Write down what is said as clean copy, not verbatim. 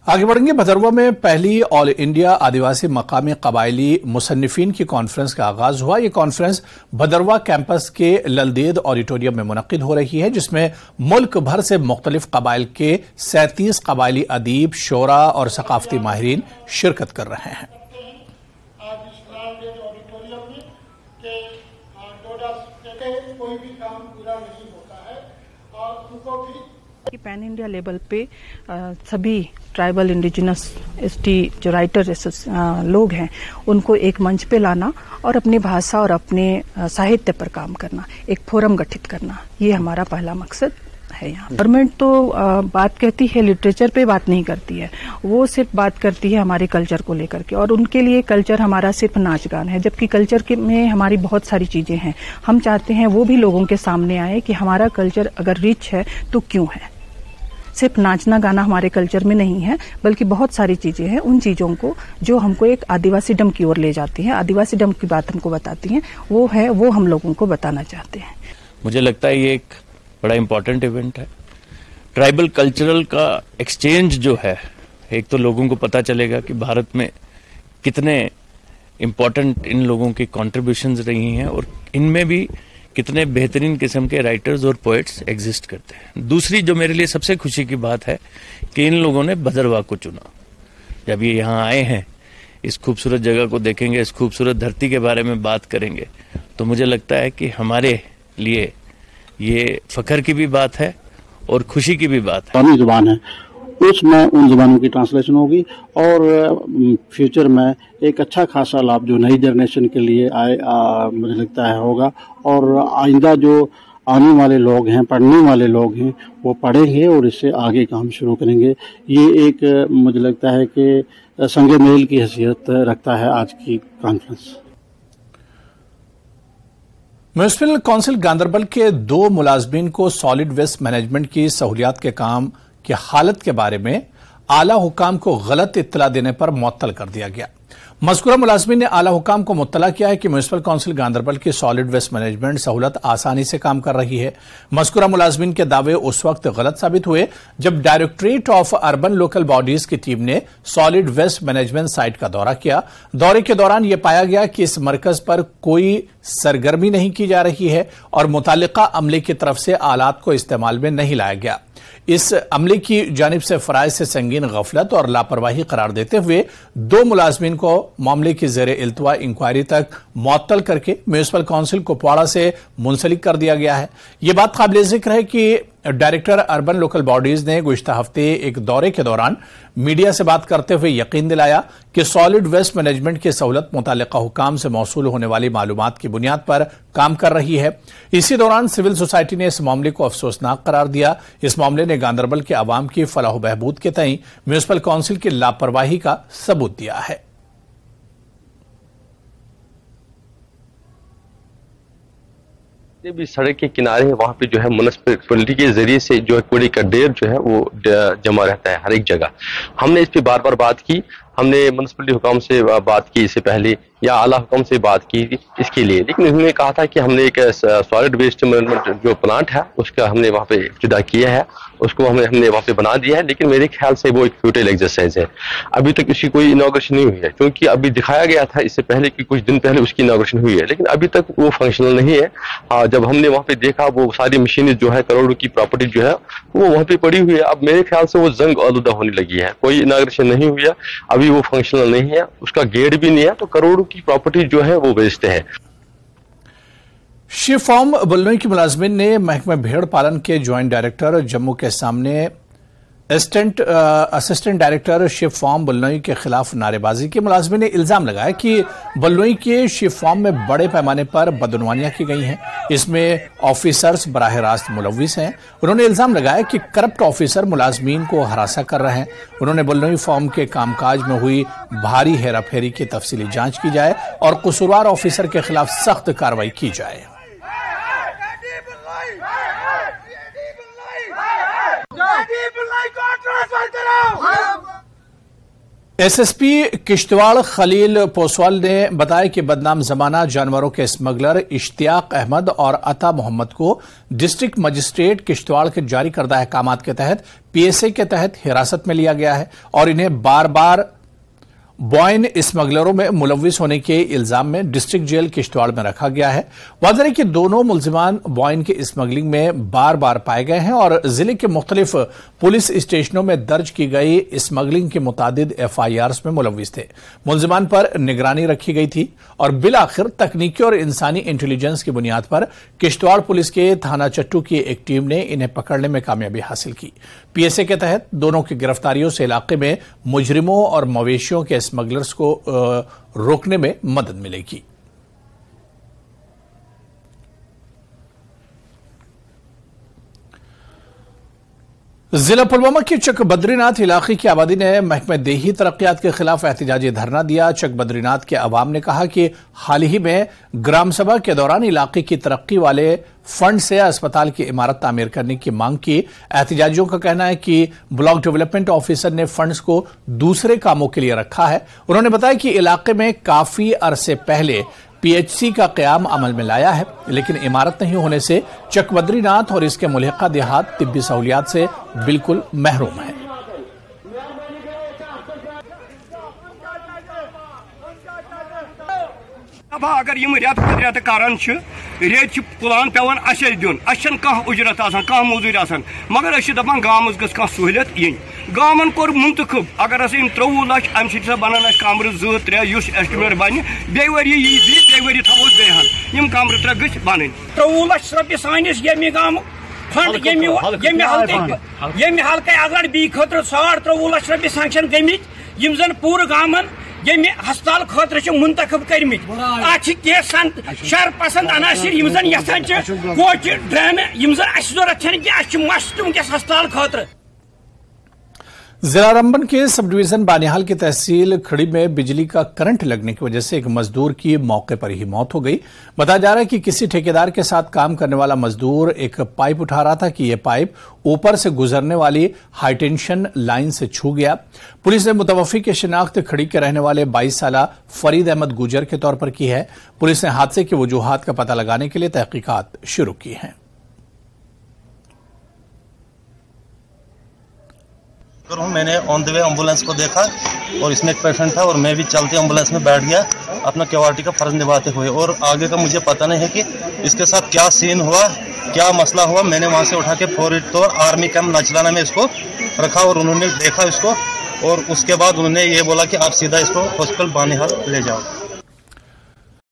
आगे बढ़ेंगे। भदरवा में पहली ऑल इंडिया आदिवासी मकामी कबायली मुसन्निफीन की कॉन्फ्रेंस का आगाज हुआ। ये कॉन्फ्रेंस भदरवा कैंपस के ललदेद ऑडिटोरियम में मुनक्किद हो रही है, जिसमें मुल्क भर से मुख्तलिफ कबाइल के 37 कबायली अदीब, शोरा और सकाफती माहिरीन शिरकत कर रहे हैं। कि पैन इंडिया लेवल पे सभी ट्राइबल इंडिजिनस एसटी जो राइटर लोग हैं उनको एक मंच पे लाना और अपनी भाषा और अपने साहित्य पर काम करना, एक फोरम गठित करना, ये हमारा पहला मकसद है। यहाँ गवर्नमेंट तो बात कहती है, लिटरेचर पे बात नहीं करती है, वो सिर्फ बात करती है हमारे कल्चर को लेकर के, और उनके लिए कल्चर हमारा सिर्फ नाच गान है, जबकि कल्चर में हमारी बहुत सारी चीजें हैं। हम चाहते हैं वो भी लोगों के सामने आए कि हमारा कल्चर अगर रिच है तो क्यों है। सिर्फ नाचना गाना हमारे कल्चर में नहीं है, बल्कि बहुत सारी चीजें हैं, उन चीजों को जो हमको एक आदिवासी डम की ओर ले जाती हैं, आदिवासी डम की बात हमको बताती हैं, वो हम लोगों को बताना चाहते हैं। मुझे लगता है ये एक बड़ा इंपॉर्टेंट इवेंट है। ट्राइबल कल्चरल का एक्सचेंज जो है, एक तो लोगों को पता चलेगा कि भारत में कितने इंपॉर्टेंट इन लोगों की कॉन्ट्रीब्यूशंस रही हैं और इनमें भी कितने बेहतरीन किस्म के राइटर्स और पोएट्स एग्जिस्ट करते हैं। दूसरी जो मेरे लिए सबसे खुशी की बात है कि इन लोगों ने भदरवा को चुना। जब ये यहाँ आए हैं, इस खूबसूरत जगह को देखेंगे, इस खूबसूरत धरती के बारे में बात करेंगे, तो मुझे लगता है कि हमारे लिए ये फखर की भी बात है और खुशी की भी बात है। जुबान है, उसमें उन जुबानों की ट्रांसलेशन होगी और फ्यूचर में एक अच्छा खासा लाभ जो नई जनरेशन के लिए मुझे लगता है होगा, और आइंदा जो आने वाले लोग हैं, पढ़ने वाले लोग हैं, वो पढ़ेंगे और इससे आगे काम शुरू करेंगे। ये एक मुझे लगता है कि संग मेल की हैसियत रखता है आज की कॉन्फ्रेंस। म्युनिसिपल काउंसिल गांदरबल के 2 मुलाजमीन को सॉलिड वेस्ट मैनेजमेंट की सहूलियात के काम की हालत के बारे में आला हुकाम को गलत इत्तला देने पर मुअत्तल कर दिया गया। मज़कूरा मुलाजमीन ने आला हुकाम को मुत्तला किया है कि म्युनिसिपल काउंसिल गांदरबल की सॉलिड वेस्ट मैनेजमेंट सहूलत आसानी से काम कर रही है। मज़कूरा मुलाजमीन के दावे उस वक्त गलत साबित हुए जब directorate of urban local bodies की टीम ने सॉलिड वेस्ट मैनेजमेंट साइट का दौरा किया। दौरे के दौरान यह पाया गया कि इस मरकज पर कोई सरगर्मी नहीं की जा रही है और मुतालिका अमले की तरफ से आलात को इस्तेमाल में नहीं लाया गया। इस अमले की जानिब से फराइज से संगीन गफलत और लापरवाही करार देते हुए 2 मुलाजमीन को मामले की ज़ेरे इल्तवा इंक्वायरी तक मुअत्तल करके म्युनिसिपल काउंसिल कुपवाड़ा से मुंसलिक कर दिया गया है। यह बात काबिल जिक्र है कि डायरेक्टर अर्बन लोकल बॉडीज ने गुज़िश्ता हफ्ते एक दौरे के दौरान मीडिया से बात करते हुए यकीन दिलाया कि सॉलिड वेस्ट मैनेजमेंट की सहूलत मुतालिका हुकाम से मौसूल होने वाली मालूमात की बुनियाद पर काम कर रही है। इसी दौरान सिविल सोसाइटी ने इस मामले को अफसोसनाक करार दिया। इस मामले ने गांदरबल के अवाम की फलाह बहबूद के तई म्युनिसिपल काउंसिल की लापरवाही का सबूत दिया है। भी सड़क के किनारे है, वहाँ पे जो है म्युनिसिपैलिटी के जरिए से जो है कूड़े का ढेर जो है वो जमा रहता है हर एक जगह। हमने इस पे बार बार बात की, हमने म्युनिसिपैलिटी हुकाम से बात की इससे पहले, या आला हुकाम से बात की इसके लिए, लेकिन उन्होंने कहा था कि हमने एक सॉलिड वेस्ट मैनेजमेंट जो प्लांट है उसका हमने वहाँ पे इब्तिदा किया है, उसको हमने वहाँ पे बना दिया है, लेकिन मेरे ख्याल से वो एक फ्यूटाइल एक्सरसाइज है। अभी तक उसकी कोई इनॉग्रेशन नहीं हुई है, क्योंकि अभी दिखाया गया था इससे पहले कि कुछ दिन पहले उसकी इनॉग्रेशन हुई है, लेकिन अभी तक वो फंक्शनल नहीं है। जब हमने वहाँ पे देखा वो सारी मशीनें जो है, करोड़ों की प्रॉपर्टी जो है वो वहाँ पे पड़ी हुई है। अब मेरे ख्याल से वो जंग आलूदा होने लगी है, कोई इनॉग्रेशन नहीं हुई है, अभी वो फंक्शनल नहीं है, उसका गेट भी नहीं है, तो करोड़ों की प्रॉपर्टी जो है वो वेस्ट है। शिव फॉर्म बुल्लोई की मुलाजमिन ने महकमा भेड़ पालन के ज्वाइंट डायरेक्टर जम्मू के सामने असिस्टेंट डायरेक्टर शिव फॉर्म बुल्लोई के खिलाफ नारेबाजी की। मुलाजमिन ने इल्जाम लगाया कि बुल्लोई के शिव फॉर्म में बड़े पैमाने पर बदनवानियां की गई हैं, इसमें ऑफिसर्स बराह रास्त मुलविस हैं। उन्होंने इल्जाम लगाया कि करप्ट ऑफिसर मुलाजमीन को हरासा कर रहे हैं। उन्होंने बुल्लोई फॉर्म के कामकाज में हुई भारी हेराफेरी की तफसीली जांच की जाए और कसूरवार ऑफिसर के खिलाफ सख्त कार्रवाई की जाए। एसएसपी किश्तवाड़ खलील पोसवाल ने बताया कि बदनाम जमाना जानवरों के स्मगलर इश्तियाक अहमद और अता मोहम्मद को डिस्ट्रिक्ट मजिस्ट्रेट किश्तवाड़ के जारी करदा अहकामात के तहत पीएसए के तहत हिरासत में लिया गया है और इन्हें बार बार बॉयन स्मगलरों में मुलविस होने के इल्जाम में डिस्ट्रिक्ट जेल किश्तवाड़ में रखा गया है। वाज़ेह है कि दोनों मुलजिमान बॉयन की स्मगलिंग में बार बार पाए गए हैं और जिले के मुख्तलिफ पुलिस स्टेशनों में दर्ज की गई स्मगलिंग के मुतादिद एफआईआर्स में मुलविस थे। मुलजिमान पर निगरानी रखी गई थी और बिलाखिर तकनीकी और इंसानी इंटेलिजेंस की बुनियाद पर किश्तवाड़ पुलिस के थाना चट्टू की एक टीम ने इन्हें पकड़ने में कामयाबी हासिल की। पीएसए के तहत दोनों की गिरफ्तारियों से इलाके में मुजरिमों और मवेशियों के स्मगलर्स को रोकने में मदद मिलेगी। जिला पुलवामा के चक बद्रीनाथ इलाके की आबादी ने महकमे देही तरक्यात के खिलाफ एहतजाजी धरना दिया। चक बद्रीनाथ के अवाम ने कहा कि हाल ही में ग्राम सभा के दौरान इलाके की तरक्की वाले फंड से अस्पताल की इमारत तामीर करने की मांग की। एहतजाजियों का कहना है कि ब्लॉक डेवलपमेंट ऑफिसर ने फंड्स को दूसरे कामों के लिए रखा है। उन्होंने बताया कि इलाके में काफी अरसे पहले पीएचसी का क़याम अमल में लाया है, लेकिन इमारत नहीं होने से चक बद्रीनाथ और इसके मुल्हिका देहात तिब्बी सहूलियात से बिल्कुल महरूम है। अगर यम रेत रेत करान रेत पुलान पेवान अस दिन अस उजरत मजूर मगर दपान गामस गह सहूलियत इन गामन कोर मुंतखब अगर 23 लाख अम बनान कमर 2-3 एस्टिमेट बन बे वरी बे वरी थवोस बेहन कमर 3 गछ बन 23 लाख रपये सानिस यमी गाम फंड यमी हल्के अगर बी खतर 23 लाख रपये सैंक्शन गमित यम जन पूर गामन यमी हस्पताल खतर मुंतखब कर्मित शर पसंद अनासर यम जन यसान कोच ड्रामे यम जन जरूरत कि मस्त वस हस्पताल खतर। जिला रंबन के सब डिवीजन बानिहाल की तहसील खड़ी में बिजली का करंट लगने की वजह से एक मजदूर की मौके पर ही मौत हो गई। बताया जा रहा है कि किसी ठेकेदार के साथ काम करने वाला मजदूर एक पाइप उठा रहा था कि यह पाइप ऊपर से गुजरने वाली हाईटेंशन लाइन से छू गया। पुलिस ने मुतवफ़ी की शिनाख्त खड़ी के रहने वाले 22 साला फरीद अहमद गुजर के तौर पर की है। पुलिस ने हादसे की वजूहात का पता लगाने के लिए तहकीकात शुरू की है। मैंने ऑन द वे एम्बुलेंस को देखा और इसमें एक पेशेंट था और मैं भी चलते एम्बुलेंस में बैठ गया अपना केवार्टी का फर्ज निभाते हुए, और आगे का मुझे पता नहीं है कि इसके साथ क्या सीन हुआ, क्या मसला हुआ। मैंने वहां से उठा के फौरन तो आर्मी कैंप नचलाना में इसको रखा और उन्होंने देखा इसको और उसके बाद उन्होंने ये बोला कि आप सीधा इसको हॉस्पिटल बानिहाल ले जाओ।